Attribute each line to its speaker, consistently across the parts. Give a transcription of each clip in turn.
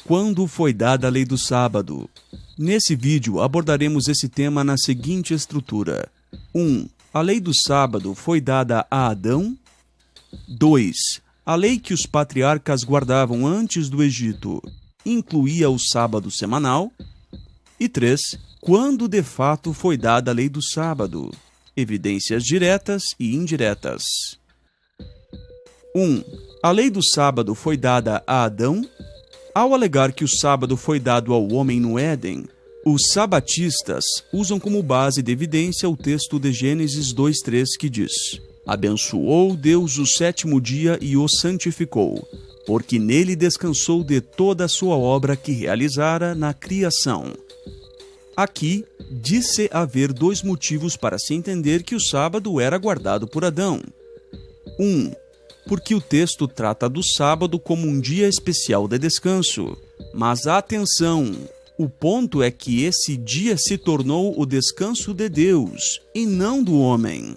Speaker 1: Quando foi dada a lei do sábado? Nesse vídeo abordaremos esse tema na seguinte estrutura. 1. A lei do sábado foi dada a Adão. 2. A lei que os patriarcas guardavam antes do Egito incluía o sábado semanal. E 3. Quando de fato foi dada a lei do sábado? Evidências diretas e indiretas. 1. A lei do sábado foi dada a Adão. Ao alegar que o sábado foi dado ao homem no Éden, os sabatistas usam como base de evidência o texto de Gênesis 2:3 que diz: Abençoou Deus o sétimo dia e o santificou, porque nele descansou de toda a sua obra que realizara na criação. Aqui, diz-se haver dois motivos para se entender que o sábado era guardado por Adão. 1. Porque o texto trata do sábado como um dia especial de descanso. Mas atenção! O ponto é que esse dia se tornou o descanso de Deus, e não do homem.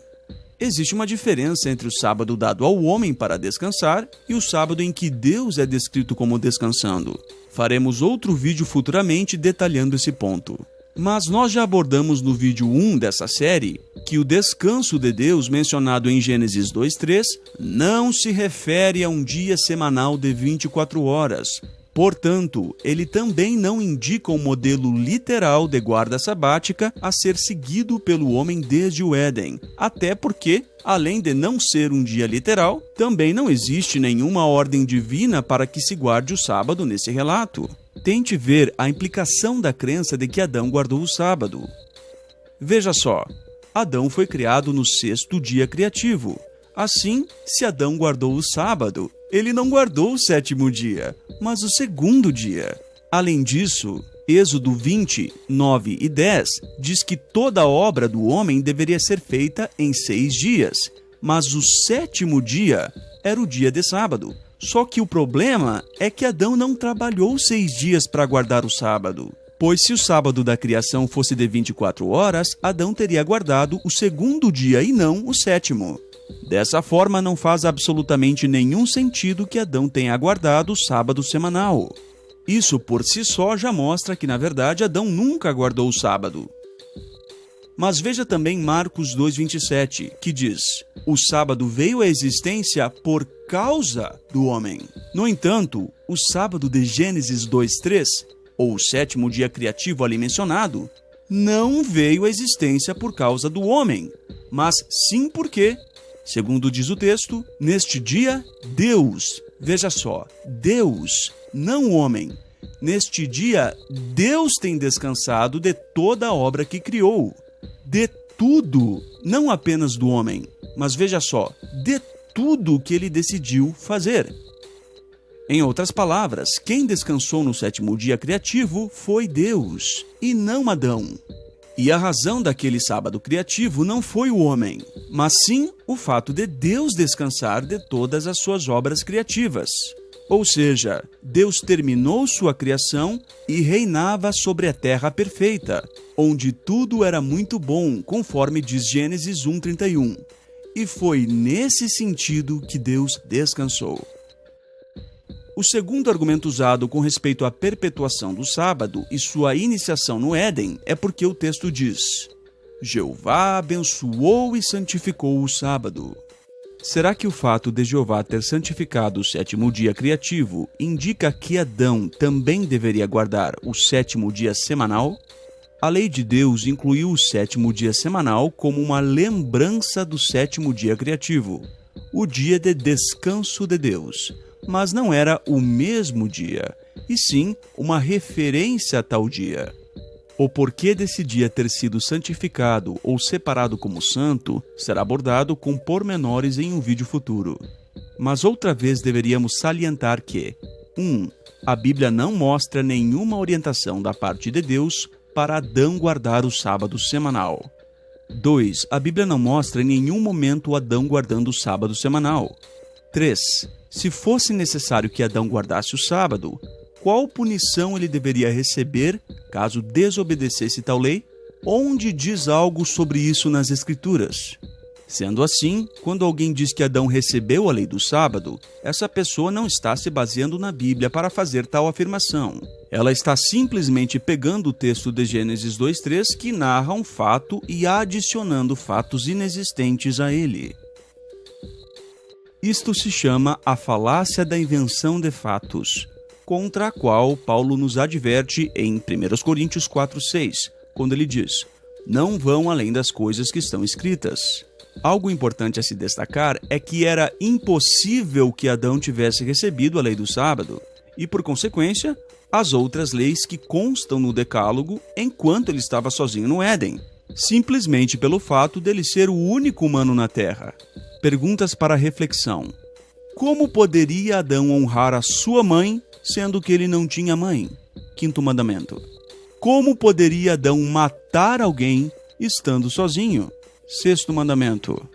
Speaker 1: Existe uma diferença entre o sábado dado ao homem para descansar e o sábado em que Deus é descrito como descansando. Faremos outro vídeo futuramente detalhando esse ponto. Mas nós já abordamos no vídeo 1 dessa série que o descanso de Deus mencionado em Gênesis 2:3 não se refere a um dia semanal de 24 horas. Portanto, ele também não indica um modelo literal de guarda sabática a ser seguido pelo homem desde o Éden. Até porque, além de não ser um dia literal, também não existe nenhuma ordem divina para que se guarde o sábado nesse relato. Tente ver a implicação da crença de que Adão guardou o sábado. Veja só, Adão foi criado no sexto dia criativo. Assim, se Adão guardou o sábado, ele não guardou o sétimo dia, mas o segundo dia. Além disso, Êxodo 20, 9 e 10 diz que toda a obra do homem deveria ser feita em 6 dias, mas o sétimo dia era o dia de sábado. Só que o problema é que Adão não trabalhou 6 dias para guardar o sábado. Pois se o sábado da criação fosse de 24 horas, Adão teria guardado o segundo dia e não o sétimo. Dessa forma, não faz absolutamente nenhum sentido que Adão tenha guardado o sábado semanal. Isso por si só já mostra que, na verdade, Adão nunca guardou o sábado. Mas veja também Marcos 2:27, que diz: o sábado veio à existência por causa do homem. No entanto, o sábado de Gênesis 2:3, ou o sétimo dia criativo ali mencionado, não veio à existência por causa do homem, mas sim porque, segundo diz o texto, neste dia, Deus, veja só, Deus, não o homem, neste dia, Deus tem descansado de toda a obra que criou. De tudo, não apenas do homem, mas veja só, de tudo que ele decidiu fazer. Em outras palavras, quem descansou no sétimo dia criativo foi Deus, e não Adão. E a razão daquele sábado criativo não foi o homem, mas sim o fato de Deus descansar de todas as suas obras criativas. Ou seja, Deus terminou sua criação e reinava sobre a terra perfeita, onde tudo era muito bom, conforme diz Gênesis 1:31. E foi nesse sentido que Deus descansou. O segundo argumento usado com respeito à perpetuação do sábado e sua iniciação no Éden é porque o texto diz: Jeová abençoou e santificou o sábado. Será que o fato de Jeová ter santificado o sétimo dia criativo indica que Adão também deveria guardar o sétimo dia semanal? A lei de Deus incluiu o sétimo dia semanal como uma lembrança do sétimo dia criativo, o dia de descanso de Deus. Mas não era o mesmo dia, e sim uma referência a tal dia. O porquê desse dia ter sido santificado ou separado como santo será abordado com pormenores em um vídeo futuro. Mas outra vez deveríamos salientar que 1. A Bíblia não mostra nenhuma orientação da parte de Deus para Adão guardar o sábado semanal. 2. A Bíblia não mostra em nenhum momento Adão guardando o sábado semanal. 3. Se fosse necessário que Adão guardasse o sábado, qual punição ele deveria receber caso desobedecesse tal lei? Onde diz algo sobre isso nas Escrituras? Sendo assim, quando alguém diz que Adão recebeu a lei do sábado, essa pessoa não está se baseando na Bíblia para fazer tal afirmação. Ela está simplesmente pegando o texto de Gênesis 2:3 que narra um fato e adicionando fatos inexistentes a ele. Isto se chama a falácia da invenção de fatos, contra a qual Paulo nos adverte em 1 Coríntios 4:6, quando ele diz: "Não vão além das coisas que estão escritas." Algo importante a se destacar é que era impossível que Adão tivesse recebido a lei do sábado e, por consequência, as outras leis que constam no Decálogo enquanto ele estava sozinho no Éden, simplesmente pelo fato dele ser o único humano na Terra. Perguntas para reflexão. Como poderia Adão honrar a sua mãe, sendo que ele não tinha mãe? Quinto mandamento. Como poderia Adão matar alguém estando sozinho? Sexto mandamento.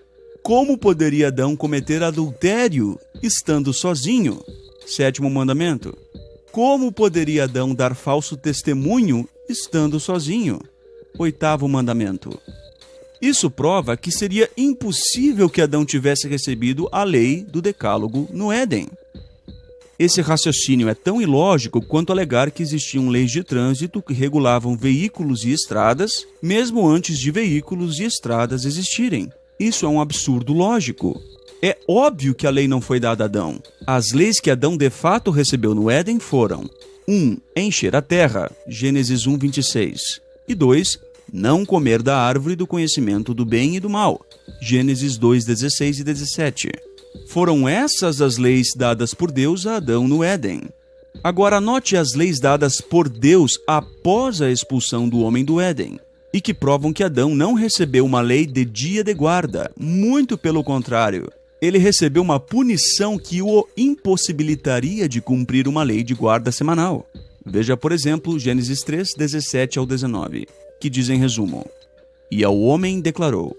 Speaker 1: Como poderia Adão cometer adultério estando sozinho? Sétimo mandamento. Como poderia Adão dar falso testemunho estando sozinho? Oitavo mandamento. Isso prova que seria impossível que Adão tivesse recebido a lei do Decálogo no Éden. Esse raciocínio é tão ilógico quanto alegar que existiam leis de trânsito que regulavam veículos e estradas, mesmo antes de veículos e estradas existirem. Isso é um absurdo lógico. É óbvio que a lei não foi dada a Adão. As leis que Adão de fato recebeu no Éden foram: 1. Encher a terra, Gênesis 1:26. E 2. Não comer da árvore do conhecimento do bem e do mal, Gênesis 2:16 e 17. Foram essas as leis dadas por Deus a Adão no Éden. Agora note as leis dadas por Deus após a expulsão do homem do Éden, e que provam que Adão não recebeu uma lei de dia de guarda, muito pelo contrário. Ele recebeu uma punição que o impossibilitaria de cumprir uma lei de guarda semanal. Veja, por exemplo, Gênesis 3:17 ao 19, que diz em resumo: "E ao homem declarou: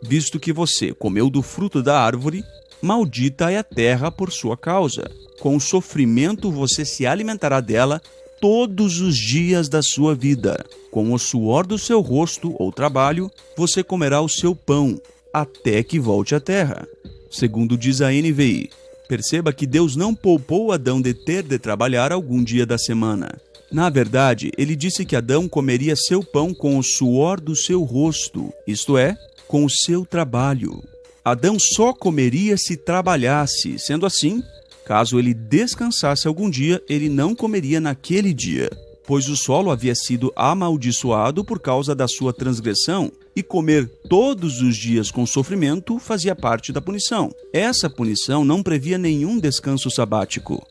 Speaker 1: visto que você comeu do fruto da árvore, maldita é a terra por sua causa. Com sofrimento você se alimentará dela todos os dias da sua vida. Com o suor do seu rosto ou trabalho, você comerá o seu pão, até que volte à terra." Segundo diz a NVI, perceba que Deus não poupou Adão de ter de trabalhar algum dia da semana. Na verdade, ele disse que Adão comeria seu pão com o suor do seu rosto, isto é, com o seu trabalho. Adão só comeria se trabalhasse, sendo assim, caso ele descansasse algum dia, ele não comeria naquele dia, pois o solo havia sido amaldiçoado por causa da sua transgressão, e comer todos os dias com sofrimento fazia parte da punição. Essa punição não previa nenhum descanso sabático.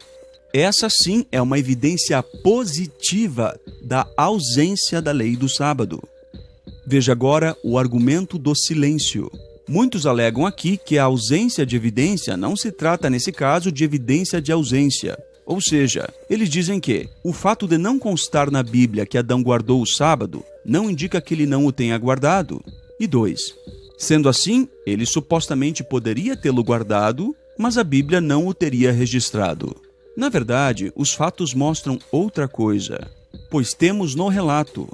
Speaker 1: Essa sim é uma evidência positiva da ausência da lei do sábado. Veja agora o argumento do silêncio. Muitos alegam aqui que a ausência de evidência não se trata, nesse caso, de evidência de ausência. Ou seja, eles dizem que o fato de não constar na Bíblia que Adão guardou o sábado não indica que ele não o tenha guardado. E 2. Sendo assim, ele supostamente poderia tê-lo guardado, mas a Bíblia não o teria registrado. Na verdade, os fatos mostram outra coisa, pois temos no relato: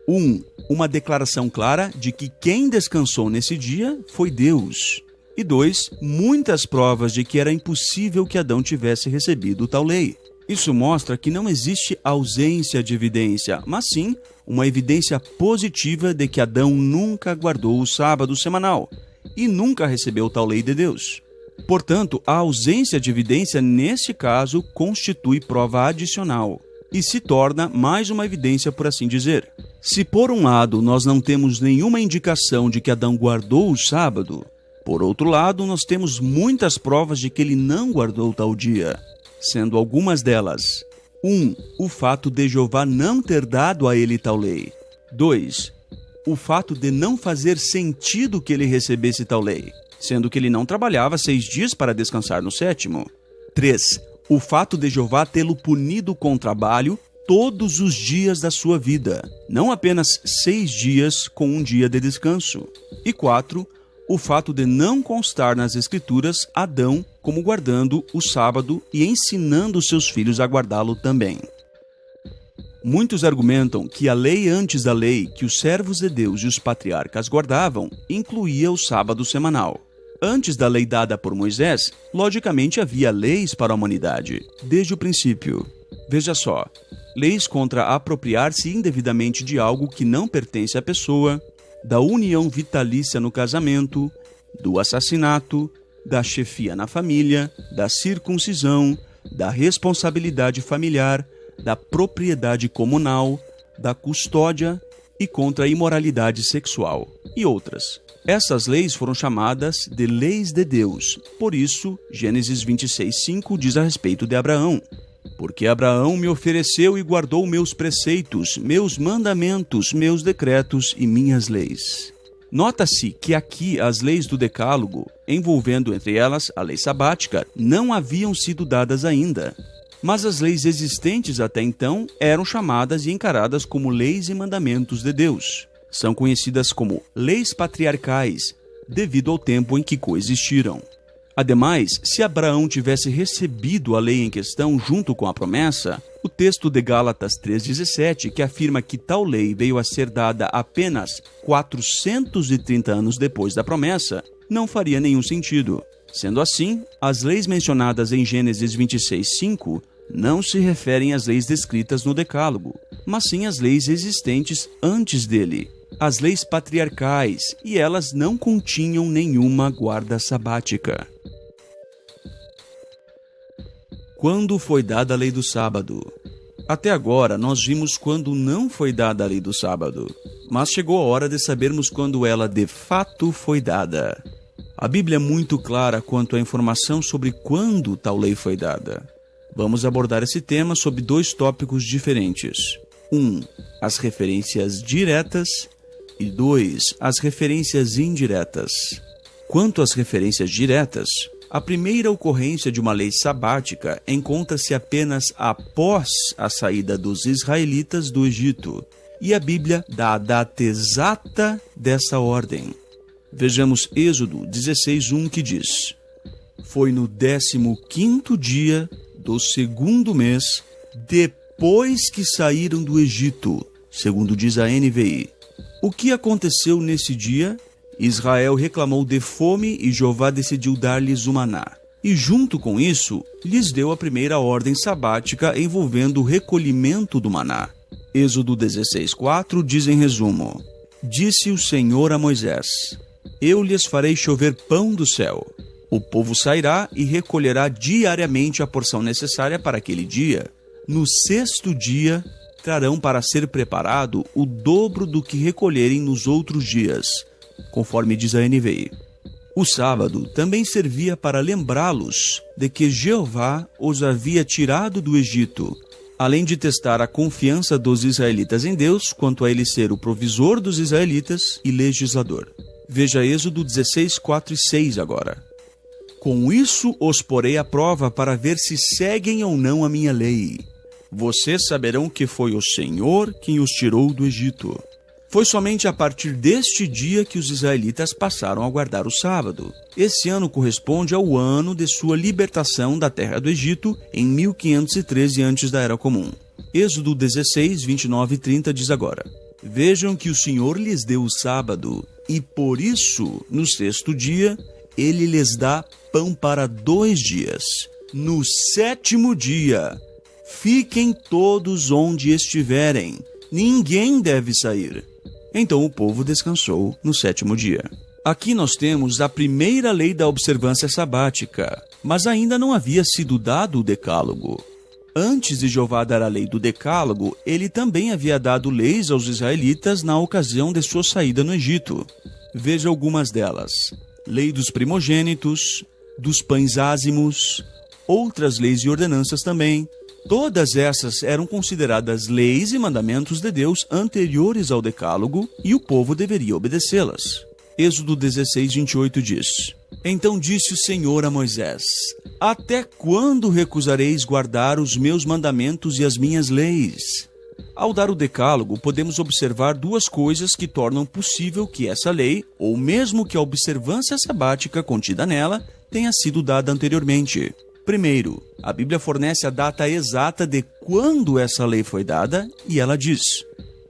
Speaker 1: 1. Uma declaração clara de que quem descansou nesse dia foi Deus. E 2. Muitas provas de que era impossível que Adão tivesse recebido tal lei. Isso mostra que não existe ausência de evidência, mas sim uma evidência positiva de que Adão nunca guardou o sábado semanal e nunca recebeu tal lei de Deus. Portanto, a ausência de evidência, neste caso, constitui prova adicional e se torna mais uma evidência, por assim dizer. Se por um lado nós não temos nenhuma indicação de que Adão guardou o sábado, por outro lado nós temos muitas provas de que ele não guardou tal dia, sendo algumas delas: 1. O fato de Jeová não ter dado a ele tal lei. 2. O fato de não fazer sentido que ele recebesse tal lei, sendo que ele não trabalhava 6 dias para descansar no 7º. 3. O fato de Jeová tê-lo punido com trabalho todos os dias da sua vida, não apenas 6 dias com um dia de descanso. E 4. O fato de não constar nas Escrituras Adão como guardando o sábado e ensinando seus filhos a guardá-lo também. Muitos argumentam que a lei antes da lei que os servos de Deus e os patriarcas guardavam incluía o sábado semanal. Antes da lei dada por Moisés, logicamente havia leis para a humanidade, desde o princípio. Veja só, leis contra apropriar-se indevidamente de algo que não pertence à pessoa, da união vitalícia no casamento, do assassinato, da chefia na família, da circuncisão, da responsabilidade familiar, da propriedade comunal, da custódia e contra a imoralidade sexual, e outras. Essas leis foram chamadas de leis de Deus. Por isso, Gênesis 26:5 diz a respeito de Abraão: porque Abraão me ofereceu e guardou meus preceitos, meus mandamentos, meus decretos e minhas leis. Nota-se que aqui as leis do Decálogo, envolvendo entre elas a lei sabática, não haviam sido dadas ainda. Mas as leis existentes até então eram chamadas e encaradas como leis e mandamentos de Deus. São conhecidas como leis patriarcais, devido ao tempo em que coexistiram. Ademais, se Abraão tivesse recebido a lei em questão junto com a promessa, o texto de Gálatas 3,17, que afirma que tal lei veio a ser dada apenas 430 anos depois da promessa, não faria nenhum sentido. Sendo assim, as leis mencionadas em Gênesis 26:5 não se referem às leis descritas no Decálogo, mas sim às leis existentes antes dele, as leis patriarcais, e elas não continham nenhuma guarda sabática. Quando foi dada a lei do sábado? Até agora, nós vimos quando não foi dada a lei do sábado, mas chegou a hora de sabermos quando ela de fato foi dada. A Bíblia é muito clara quanto à informação sobre quando tal lei foi dada. Vamos abordar esse tema sob dois tópicos diferentes. 1. As referências diretas e 2. As referências indiretas. Quanto às referências diretas, a primeira ocorrência de uma lei sabática encontra-se apenas após a saída dos israelitas do Egito, e a Bíblia dá a data exata dessa ordem. Vejamos Êxodo 16:1, que diz: foi no 15º dia do 2º mês, depois que saíram do Egito, segundo diz a NVI. O que aconteceu nesse dia? Israel reclamou de fome e Jeová decidiu dar-lhes o maná. E junto com isso, lhes deu a primeira ordem sabática envolvendo o recolhimento do maná. Êxodo 16:4 diz em resumo: disse o Senhor a Moisés: eu lhes farei chover pão do céu. O povo sairá e recolherá diariamente a porção necessária para aquele dia. No 6º dia, trarão para ser preparado o dobro do que recolherem nos outros dias, conforme diz a NVI. O sábado também servia para lembrá-los de que Jeová os havia tirado do Egito, além de testar a confiança dos israelitas em Deus quanto a ele ser o provisor dos israelitas e legislador. Veja Êxodo 16:4 e 6 agora. Com isso os porei à prova para ver se seguem ou não a minha lei. Vocês saberão que foi o Senhor quem os tirou do Egito. Foi somente a partir deste dia que os israelitas passaram a guardar o sábado. Esse ano corresponde ao ano de sua libertação da terra do Egito em 1513 antes da Era Comum. Êxodo 16, 29 e 30 diz agora: vejam que o Senhor lhes deu o sábado, e por isso, no 6º dia, ele lhes dá pão para 2 dias. No 7º dia, fiquem todos onde estiverem, ninguém deve sair. Então o povo descansou no 7º dia. Aqui nós temos a primeira lei da observância sabática, mas ainda não havia sido dado o Decálogo. Antes de Jeová dar a lei do Decálogo, ele também havia dado leis aos israelitas na ocasião de sua saída no Egito. Veja algumas delas: lei dos primogênitos, dos pães ázimos, outras leis e ordenanças também. Todas essas eram consideradas leis e mandamentos de Deus anteriores ao Decálogo, e o povo deveria obedecê-las. Êxodo 16, 28 diz: então disse o Senhor a Moisés: até quando recusareis guardar os meus mandamentos e as minhas leis? Ao dar o Decálogo, podemos observar duas coisas que tornam possível que essa lei, ou mesmo que a observância sabática contida nela, tenha sido dada anteriormente. Primeiro, a Bíblia fornece a data exata de quando essa lei foi dada, e ela diz,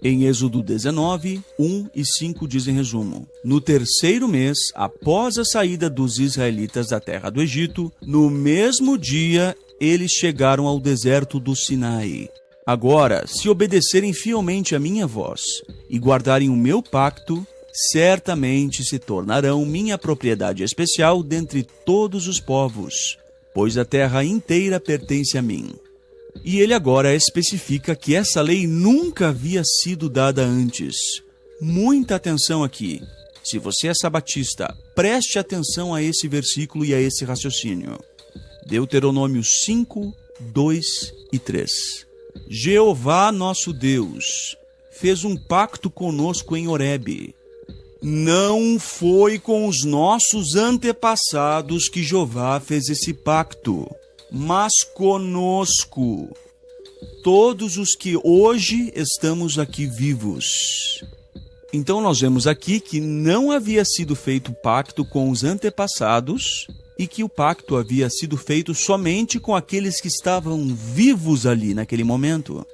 Speaker 1: em Êxodo 19, 1 e 5 diz em resumo: no terceiro mês, após a saída dos israelitas da terra do Egito, no mesmo dia eles chegaram ao deserto do Sinai. Agora, se obedecerem fielmente a minha voz e guardarem o meu pacto, certamente se tornarão minha propriedade especial dentre todos os povos, pois a terra inteira pertence a mim. E ele agora especifica que essa lei nunca havia sido dada antes. Muita atenção aqui. Se você é sabatista, preste atenção a esse versículo e a esse raciocínio. Deuteronômio 5, 2 e 3. Jeová, nosso Deus, fez um pacto conosco em Horebe. Não foi com os nossos antepassados que Jeová fez esse pacto, mas conosco, todos os que hoje estamos aqui vivos. Então nós vemos aqui que não havia sido feito pacto com os antepassados e que o pacto havia sido feito somente com aqueles que estavam vivos ali naquele momento.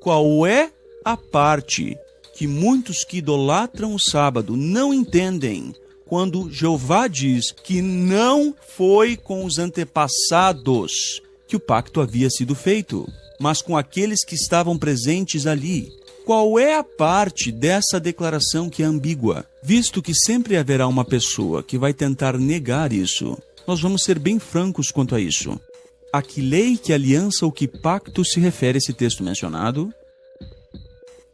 Speaker 1: Qual é a parte que muitos que idolatram o sábado não entendem quando Jeová diz que não foi com os antepassados que o pacto havia sido feito, mas com aqueles que estavam presentes ali? Qual é a parte dessa declaração que é ambígua? Visto que sempre haverá uma pessoa que vai tentar negar isso, nós vamos ser bem francos quanto a isso. A que lei, que aliança ou que pacto se refere esse texto mencionado?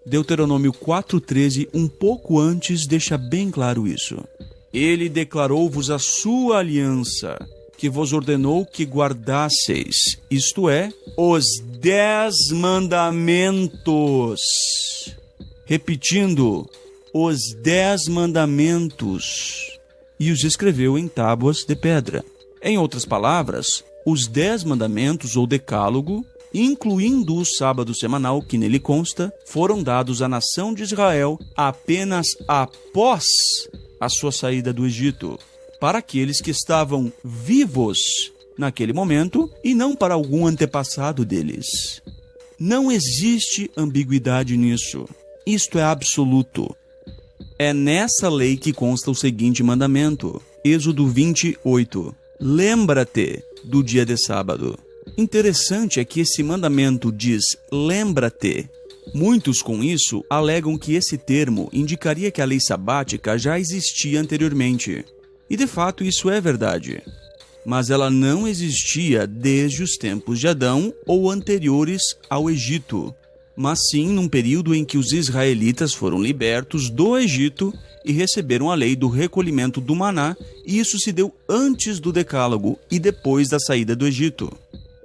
Speaker 1: Deuteronômio 4,13, um pouco antes, deixa bem claro isso. Ele declarou-vos a sua aliança, que vos ordenou que guardasseis, isto é, os 10 mandamentos. Repetindo, os 10 mandamentos. E os escreveu em tábuas de pedra. Em outras palavras, os 10 mandamentos ou decálogo, incluindo o sábado semanal que nele consta, foram dados à nação de Israel apenas após a sua saída do Egito, para aqueles que estavam vivos naquele momento e não para algum antepassado deles. Não existe ambiguidade nisso. Isto é absoluto. É nessa lei que consta o seguinte mandamento, Êxodo 28. Lembra-te do dia de sábado. Interessante é que esse mandamento diz lembra-te. Muitos com isso alegam que esse termo indicaria que a lei sabática já existia anteriormente. E de fato isso é verdade. Mas ela não existia desde os tempos de Adão ou anteriores ao Egito, mas sim num período em que os israelitas foram libertos do Egito e receberam a lei do recolhimento do maná, e isso se deu antes do decálogo e depois da saída do Egito.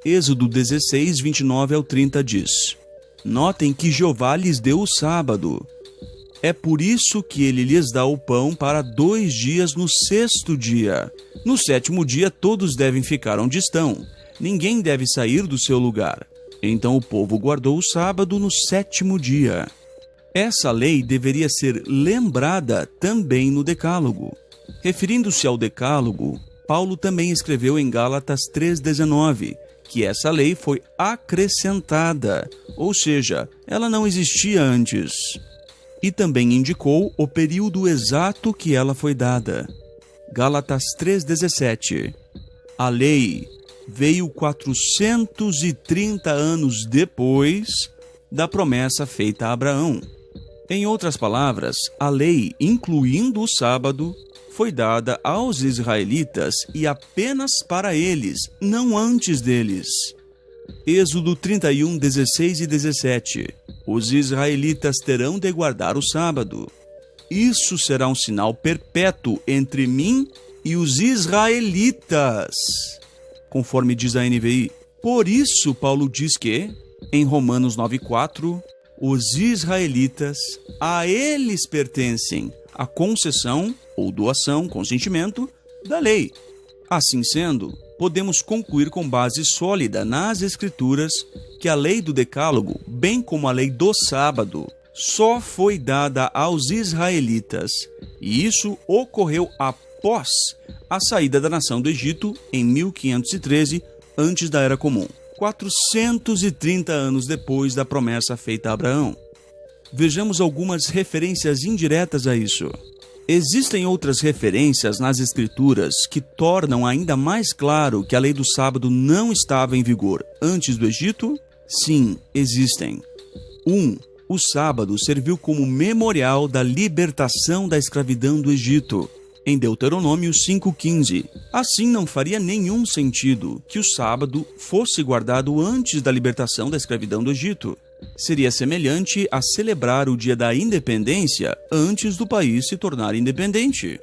Speaker 1: Êxodo 16, 29 ao 30 diz: Notem que Jeová lhes deu o sábado. É por isso que ele lhes dá o pão para 2 dias no 6º dia. No 7º dia todos devem ficar onde estão. Ninguém deve sair do seu lugar. Então o povo guardou o sábado no 7º dia. Essa lei deveria ser lembrada também no Decálogo. Referindo-se ao Decálogo, Paulo também escreveu em Gálatas 3,19 que essa lei foi acrescentada, ou seja, ela não existia antes. E também indicou o período exato que ela foi dada. Gálatas 3,17. A lei veio 430 anos depois da promessa feita a Abraão. Em outras palavras, a lei, incluindo o sábado, foi dada aos israelitas e apenas para eles, não antes deles. Êxodo 31, 16 e 17. Os israelitas terão de guardar o sábado. Isso será um sinal perpétuo entre mim e os israelitas, conforme diz a NVI. Por isso, Paulo diz que, em Romanos 9,4, os israelitas, a eles pertencem a concessão ou doação, consentimento, da lei. Assim sendo, podemos concluir com base sólida nas Escrituras que a lei do Decálogo, bem como a lei do sábado, só foi dada aos israelitas, e isso ocorreu após a saída da nação do Egito em 1513, antes da Era Comum. 430 anos depois da promessa feita a Abraão. Vejamos algumas referências indiretas a isso. Existem outras referências nas Escrituras que tornam ainda mais claro que a lei do sábado não estava em vigor antes do Egito? Sim, existem. 1. O sábado serviu como memorial da libertação da escravidão do Egito, em Deuteronômio 5,15. Assim, não faria nenhum sentido que o sábado fosse guardado antes da libertação da escravidão do Egito. Seria semelhante a celebrar o dia da independência antes do país se tornar independente.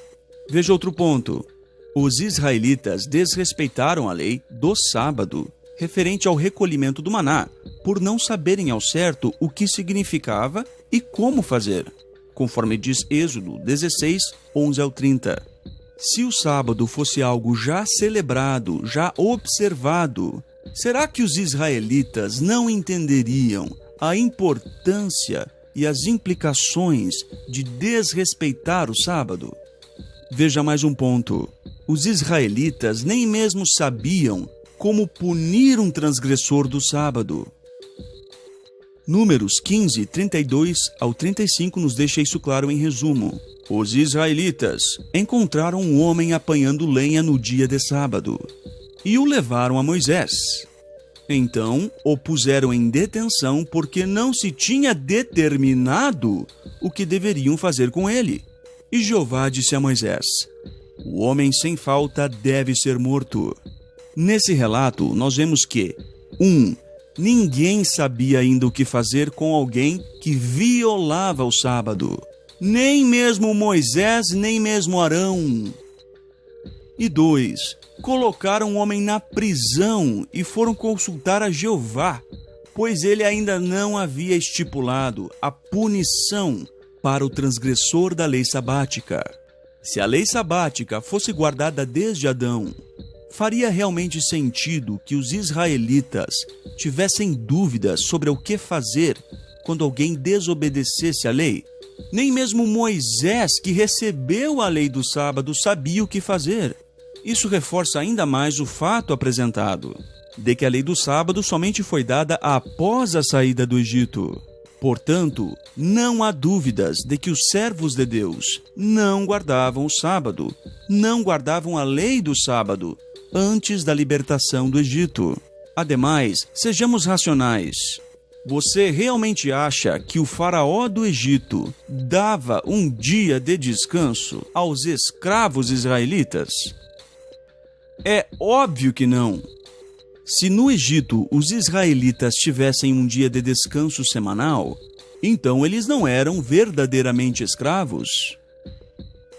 Speaker 1: Veja outro ponto. Os israelitas desrespeitaram a lei do sábado, referente ao recolhimento do maná, por não saberem ao certo o que significava e como fazer, conforme diz Êxodo 16, 11 ao 30. Se o sábado fosse algo já celebrado, já observado, será que os israelitas não entenderiam a importância e as implicações de desrespeitar o sábado? Veja mais um ponto. Os israelitas nem mesmo sabiam como punir um transgressor do sábado. Números 15, 32 ao 35 nos deixa isso claro em resumo. Os israelitas encontraram um homem apanhando lenha no dia de sábado e o levaram a Moisés. Então, o puseram em detenção porque não se tinha determinado o que deveriam fazer com ele. E Jeová disse a Moisés: o homem sem falta deve ser morto. Nesse relato, nós vemos que 1. Ninguém sabia ainda o que fazer com alguém que violava o sábado. Nem mesmo Moisés, nem mesmo Arão. E 2. Colocaram o homem na prisão e foram consultar a Jeová, pois ele ainda não havia estipulado a punição para o transgressor da lei sabática. Se a lei sabática fosse guardada desde Adão, faria realmente sentido que os israelitas tivessem dúvidas sobre o que fazer quando alguém desobedecesse a lei? Nem mesmo Moisés, que recebeu a lei do sábado, sabia o que fazer. Isso reforça ainda mais o fato apresentado, de que a lei do sábado somente foi dada após a saída do Egito. Portanto, não há dúvidas de que os servos de Deus não guardavam o sábado, não guardavam a lei do sábado antes da libertação do Egito. Ademais, sejamos racionais. Você realmente acha que o faraó do Egito dava um dia de descanso aos escravos israelitas? É óbvio que não. Se no Egito os israelitas tivessem um dia de descanso semanal, então eles não eram verdadeiramente escravos,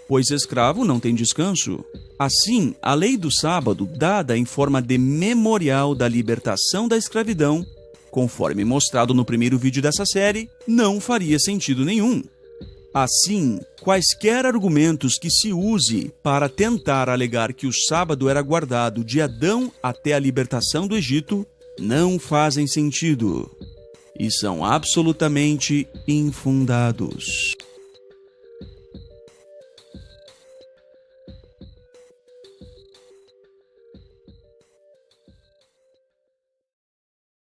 Speaker 1: pois escravo não tem descanso. Assim, a lei do sábado, dada em forma de memorial da libertação da escravidão, conforme mostrado no primeiro vídeo dessa série, não faria sentido nenhum. Assim, quaisquer argumentos que se use para tentar alegar que o sábado era guardado de Adão até a libertação do Egito não fazem sentido e são absolutamente infundados.